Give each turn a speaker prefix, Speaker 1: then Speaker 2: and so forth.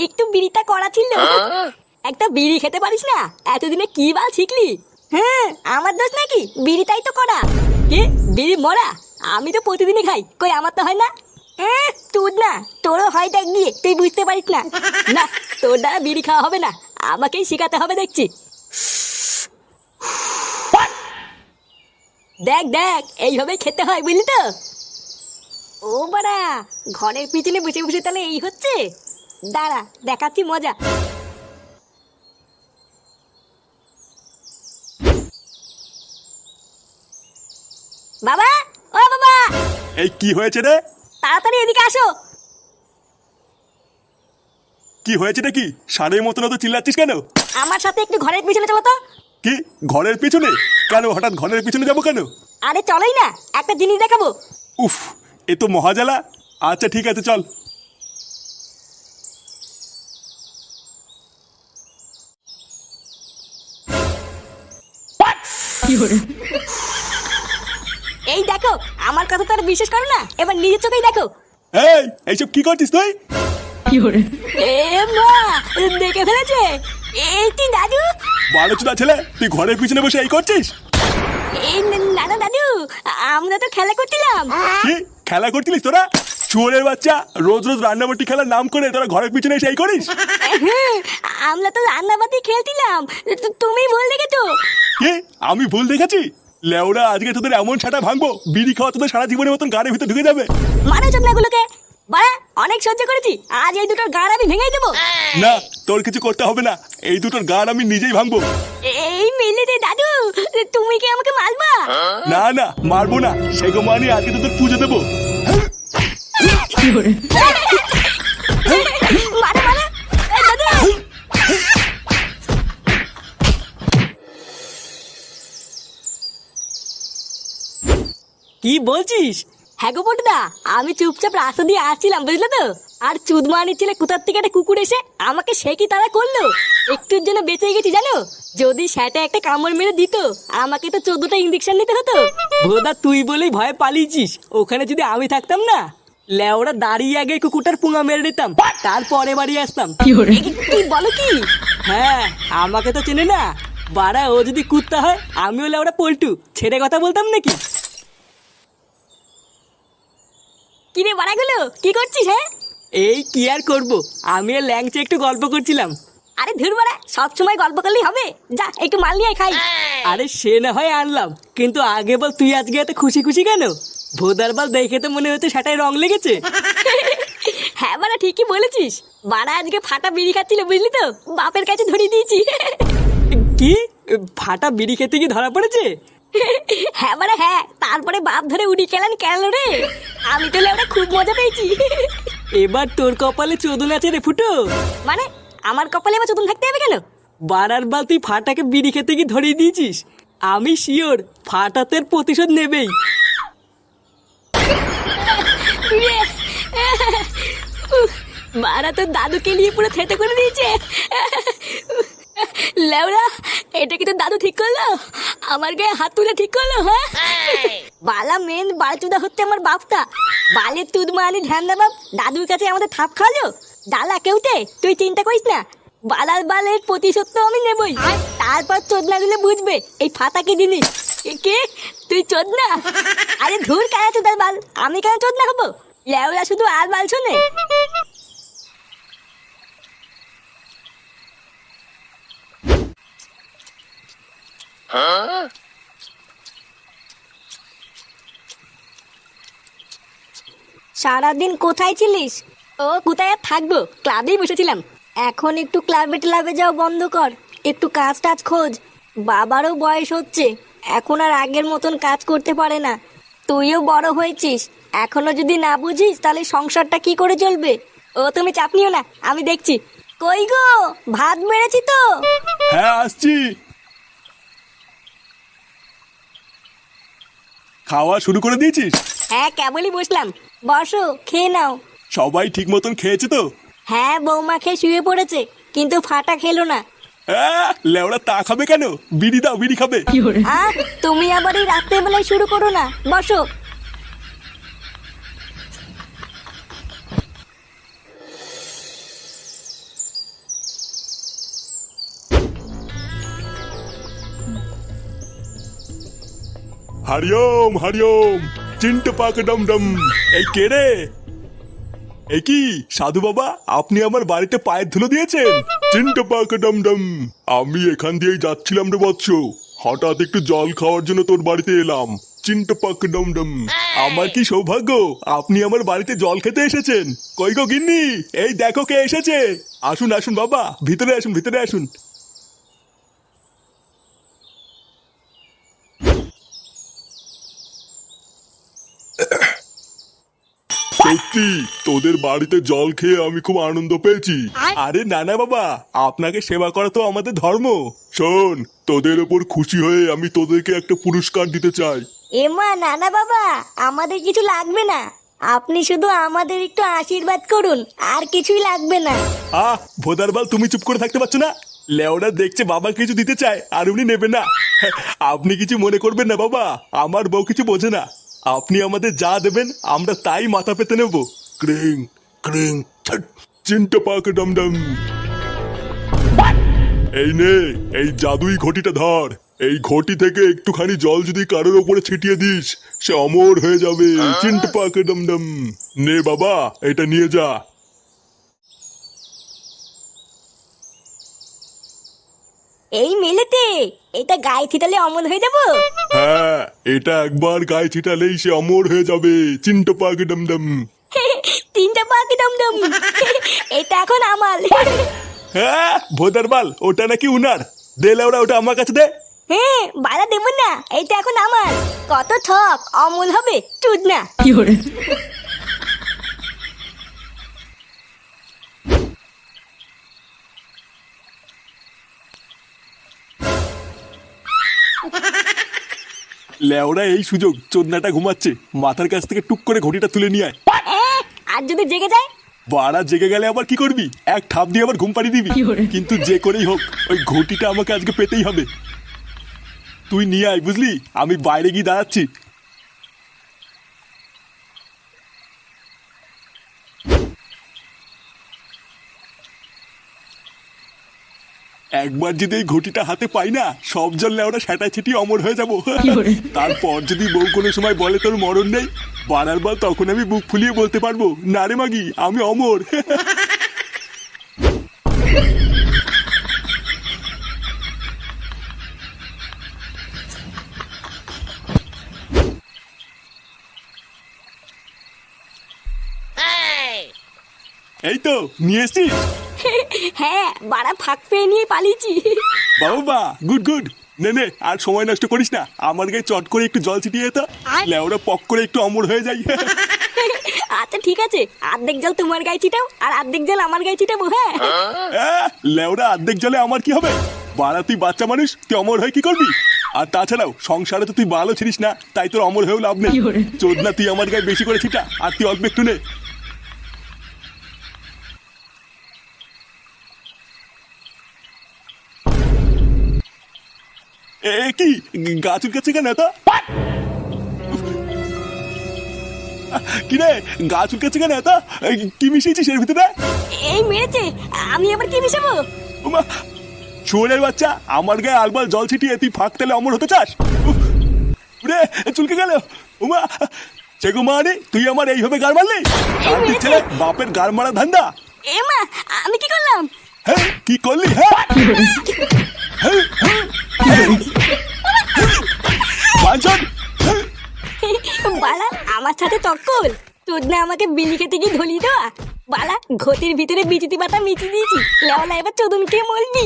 Speaker 1: একটু বিড়িটা করা ছিল। একটা বিড়ি খেতে পারিস না? এতদিনে কি বাল শিখলি? হ্যাঁ, আমার দোষ নাকি? বিড়িটাই তো করা। কি বিড়ি মরা? আমি তো প্রতিদিনই খাই, কই আমার তো হয় না। তুই না, তোরও হয় দেখ গিয়ে, তুই বুঝতে পারিস না। না, তোর দ্বারা বিড়ি খাওয়া হবে না, আমাকেই শেখাতে হবে দেখছি। দেখ দেখ, এইভাবেই খেতে হয়, বুঝলি তো? ও বাড়া, ঘরের পিছনে বসে বসে তাহলে এই হচ্ছে? দাঁড়া, দেখাচ্ছি মজা। বাবা, ও বাবা,
Speaker 2: এই কি হয়েছে রে?
Speaker 1: তাড়াতাড়ি এদিকে আসো।
Speaker 2: কি হয়েছে নাকি? ষাঁড়ের মতন তো চিল্লাচ্ছিস কেন?
Speaker 1: আমার সাথে একটু ঘরের পিছনে চলো তো।
Speaker 2: কি ঘরের পিছনে? কেন হঠাৎ ঘরের পিছনে যাবো কেন?
Speaker 1: আরে চলোই না, একটা জিনিস দেখাবো।
Speaker 2: উফ, এ তো মহাজালা। আচ্ছা ঠিক আছে, চল।
Speaker 1: এই দেখো, আমার কথা তো আর বিশ্বাস করো না, এবার নিজের চোখেই দেখো।
Speaker 2: এই এইসব কি করছিস তুই?
Speaker 1: এ মা, দেখে ফেলেছে। এই তুই দাদু?
Speaker 2: বারো চুদা ছেলে, তুই ঘরের পিছনে বসে এই করছিস?
Speaker 1: এই না না দাদু, আমরা তো খেলা করছিলাম।
Speaker 2: কি খেলা করছিলিস তোরা? শুয়োরের বাচ্চা, রোজ রোজ রান্নাবাটি খেলার নাম করে তোরা ঘরের পিছনে এসে এই করিস?
Speaker 1: আমরা তো রান্নাবাতি খেলছিলাম, তুমি ভুল দেখেছো।
Speaker 2: কি আমি ভুল দেখেছি? লেওরা, আজকে তোদের এমন ছাটা ভাঙবো, বিড়ি খাওয়া তোদের সারা জীবনের মতন গাড়ির ভিতরে ঢুকে যাবে।
Speaker 1: মারো চোদনাগুলোকে। বাড়া, অনেক সহ্য করেছি, আজ এই দুটোর গাড় আমি ভেঙে দেবো।
Speaker 2: না, তোর কিছু করতে হবে না, এই দুটোর গাড় আমি নিজেই ভাঙবো।
Speaker 1: এই মেলে দে দাদু, তুমি কি আমাকে মারবা?
Speaker 2: না না, মারবো না, সেগো মানি আজকে তোদের পুজো দেবো।
Speaker 1: মারো মারো, এই দাদু।
Speaker 3: কি বলছিস?
Speaker 1: হ্যাঁ গো বটদা, আমি চুপচাপ রাস্তা দিয়ে আসছিলাম, বুঝলে তো? আর চুদমানি ছেলে কোথার থেকে একটা কুকুর এসে আমাকে সে কি তারা করলো। একটুর জন্য বেঁচে গেছি জানো। যদি সেটা একটা কামড় মেরে দিত, আমাকে তো 14টা ইঞ্জেকশন নিতে হতো।
Speaker 3: ভোদা, তুই বলেই ভয়ে পালিয়েছিস। ওখানে যদি আমি থাকতাম না, লেওরা দাঁড়িয়ে আগে কুকুরটার পুঙা মেরে নিতাম, তারপরে বাড়ি আসতাম।
Speaker 1: কি বলো কি?
Speaker 3: হ্যাঁ, আমাকে তো চেনে না বাড়া। ও যদি কুত্তা হয়, আমিও লেওরা পল্টু, ছেড়ে কথা বলতাম নাকি?
Speaker 1: কিরে বাড়াগুলো, কি করছিস? হ্যাঁ,
Speaker 3: এই কি আর করবো, আমি আর ল্যাংচে একটু গল্প করছিলাম।
Speaker 1: আরে ধুর বাড়া, সবসময় গল্প করলেই হবে? যা একটু মাল নিয়ে খাই।
Speaker 3: আরে সে না হয় আনলাম, কিন্তু আগে বল তুই আজকে এত খুশি খুশি কেন? ভোদার বাল দেখে তো মনে হচ্ছে সেটাই রং লেগেছে।
Speaker 1: হ্যাঁ বাড়া, ঠিকই বলেছিস। বাড়া আজকে ফাটা বিড়ি খাচ্ছিল, বুঝলি তো? বাপের কাছে ধরিয়ে দিয়েছি।
Speaker 3: কি ফাটা বিড়ি খেতে কি ধরা পড়েছে?
Speaker 1: হ্যাঁ বাড়া হ্যাঁ, তারপরে বাপ ধরে উড়ি খেলেন কেন রে? আমি তো লেওরা খুব মজা পেয়েছি।
Speaker 3: এবার তোর কপালে চোদন আছে রে ফুটো।
Speaker 1: মানে আমার কপালে এবার চতুন থাকতে হবে কেন?
Speaker 3: বারার বাল তুই ফাটাকে বিড়ি খেতে কি ধরিয়ে দিয়েছিস। আমি শিওর ফাটাতের প্রতিশোধ নেবেই।
Speaker 1: বাড়া তো দাদুকে নিয়ে পুরো থেতে করে দিয়েছে। লেওরা, এটা কি তো দাদু ঠিক করলো? আমার গায়ে হাত তুলে ঠিক করলো? হ্যাঁ, বালা মেন বালচুদা হচ্ছে আমার বাপটা। বালের তুদ মানি ধ্যান দা বাপ, দাদুর কাছে আমাদের থাপ খাওয়ালো। ডালা কেউতে, তুই চিন্তা করিস না। বালার বালের প্রতিশোধ তো আমি নেবই। তারপর চোদনা দিলে বুঝবে এই ফাতা কি জিনিস। কে তুই চোদনা? আরে ধুর, কেন চোদার বাল? আমি কেন চোদনা হবো? লেওরা শুধু আর বাল শোনে। সারাদিন কোথায় ছিলিস? ও কোথায় আর থাকবো, ক্লাবেই বসেছিলাম। এখন একটু ক্লাবে ক্লাবে যাও বন্ধ কর, একটু কাজ টাজ খোঁজ। বাবারও বয়স হচ্ছে, এখন আর আগের মতন কাজ করতে পারে না। তুইও বড় হয়েছিস, এখনো যদি না বুঝিস তাহলে সংসারটা কি করে চলবে? ও তুমি চাপ নিও না, আমি দেখছি। কই গো, ভাত বেড়েছি তো।
Speaker 2: হ্যাঁ আসছি। খাওয়া শুরু করে দিয়েছিস?
Speaker 1: হ্যাঁ, কেবলই বসলাম। বসো, খেয়ে নাও।
Speaker 2: সবাই ঠিক মতন খেয়েছে তো?
Speaker 1: হ্যাঁ, বৌমা খেয়ে শুয়ে পড়েছে, কিন্তু ফাটা খেলো না।
Speaker 2: লেওরা তা খাবে কেন? বিড়ি দাও, বিড়ি খাবে।
Speaker 1: তুমি আবার এই রাত্রেবেলায় শুরু করো না, বসো।
Speaker 2: হরিওম হরিওম চিন্টু পাক ডম ডম। এই কে রে? এই কি সাধু বাবা, আপনি আমার বাড়িতে পায়ের ধুলো দিয়েছেন? চিন্টু পাক ডম ডম। আমি এখান দিয়েই যাচ্ছিলাম রে বৎস, হঠাৎ একটু জল খাওয়ার জন্য তোর বাড়িতে এলাম। চিন্টু পাক ডম ডম। আমার কি সৌভাগ্য, আপনি আমার বাড়িতে জল খেতে এসেছেন। কই গো গিন্নি, এই দেখো কে এসেছে। আসুন আসুন বাবা, ভিতরে আসুন ভিতরে আসুন। সত্যি তোদের বাড়িতে জল খেয়ে আমি খুব আনন্দ পেয়েছি। আরে না না বাবা, আপনাকে সেবা করা তো আমাদের ধর্ম। শোন, তোদের ওপর খুশি হয়ে আমি তোদেরকে একটা পুরস্কার দিতে চাই।
Speaker 1: এমা নানা বাবা, আমাদের কিছু লাগবে না, আপনি শুধু আমাদের একটু আশীর্বাদ করুন, আর কিছুই লাগবে না।
Speaker 2: ভোদারবাল, তুমি চুপ করে থাকতে পারছো না? লেওরা দেখছে বাবা কিছু দিতে চায় আর উনি নেবে না। আপনি কিছু মনে করবেন না বাবা, আমার বউ কিছু বোঝে না। আপনি আমাদের যা দেবেন আমরা তাই মাথা পেতে নেব। ক্রিং ক্রিং চিন্টু পাক ডম ডম। এই নে, এই জাদুই ঘটিটা ধর। এই ঘটি থেকে একটুখানি জল যদি কারোর ওপরে ছিটিয়ে দিস, সে অমর হয়ে যাবে। চিন্টু পাক ডম ডম। নে বাবা, এটা নিয়ে যা।
Speaker 1: এই মেলেতে এটা গায়ে ছিটালে অমল হয়ে যাব?
Speaker 2: হ্যাঁ, এটা একবার গায়ে ছিটালেই সে অমর হয়ে যাবে। চিন্টু পাক ডম ডম।
Speaker 1: তিনটা পাখি দমদম। এটা এখন আমার।
Speaker 2: হ্যাঁ ভোদারবাল, ওটা নাকি উনার। দে লেওরা, ওটা আমার কাছে দে।
Speaker 1: হ্যাঁ বাড়া দেব না, এটা এখন আমার। কত ঠক, অমল হবে চুদ না।
Speaker 2: লেওরা এই সুযোগ, চোদনাটা ঘুমাচ্ছে, মাথার কাছ থেকে টুক করে ঘটিটা তুলে নিয়ে আয়।
Speaker 1: আর যদি জেগে যায়?
Speaker 2: বাড়া জেগে গেলে আবার কি করবি? এক ঠাপ দিয়ে আবার ঘুম পাড়িয়ে দিবি। কিন্তু যে করেই হোক ওই ঘটিটা আমাকে আজকে পেতেই হবে। তুই নিয়ে আয়, বুঝলি? আমি বাইরে গিয়ে দাঁড়াচ্ছি। একবার যদি এই ঘটিটা হাতে পাই না, সব জল লেওরা সেটা ছিটিয়ে অমর হয়ে যাবো। তারপর যদি বউ কোনো সময় বলে তোর মরণ নেই, বাড়ার বল, তখন আমি বুক ফুলিয়ে বলতে পারবো, না রে মাগি, আমি অমর। এই তো নিয়ে এসছিস?
Speaker 1: হ্যাঁ বাড়া ফাঁক পেয়ে নিয়ে পালিয়েছি।
Speaker 2: বাবা গুড গুড। নে নে, আর সময় নষ্ট করিস না, আমার গায়ে চট করে একটু জল ছিটিয়ে যেত, লেওরা পক করে একটু অমর হয়ে যাই।
Speaker 1: আচ্ছা ঠিক আছে, অর্ধেক জল তোমার গায়ে ছিটাও আর অর্ধেক জল আমার গায়ে ছিটাবো। হ্যাঁ
Speaker 2: লেওরা অর্ধেক জলে আমার কি হবে? বাড়া তুই বাচ্চা মানুষ, তুই অমর হয়ে কি করবি? আর তাছাড়াও সংসারে তো তুই ভালো ছিলিস না, তাই তোর অমর হয়েও লাভ নেই। চোদনা, তুই আমার গায়ে বেশি করে ছিটা আর তুই অল্প একটু নে। কি গা চুলকাচ্ছে কেন এত? কি রে, গা চুলকাচ্ছে কেন এত? কি মিশিয়েছিস এর ভিতরে?
Speaker 1: এই মেরেছে, আমি আবার কি মিশাবো?
Speaker 2: শুয়োরের বাচ্চা, আমার গায়ে আলবাল জল ছিটিয়ে তুই ফাঁক তেলে অমর হতে চাস? রে চুলকে গেল। উমা চেগো মানে, তুই আমার এইভাবে গার মারলি? তার ছেলে বাপের গার মারা ধান্দা।
Speaker 1: এমা আমি কি করলাম?
Speaker 2: হ্যাঁ কি করলি? হ্যাঁ
Speaker 1: বালা আমার সাথে তক্কল, তোর না আমাকে বিলি খেতে গিয়ে ধলিয়ে দেওয়া। বালা ঘটির ভিতরে বিচিতি পাতা মিচি দিয়েছি, লেওলা এবার চোদন খেয়ে মরবি।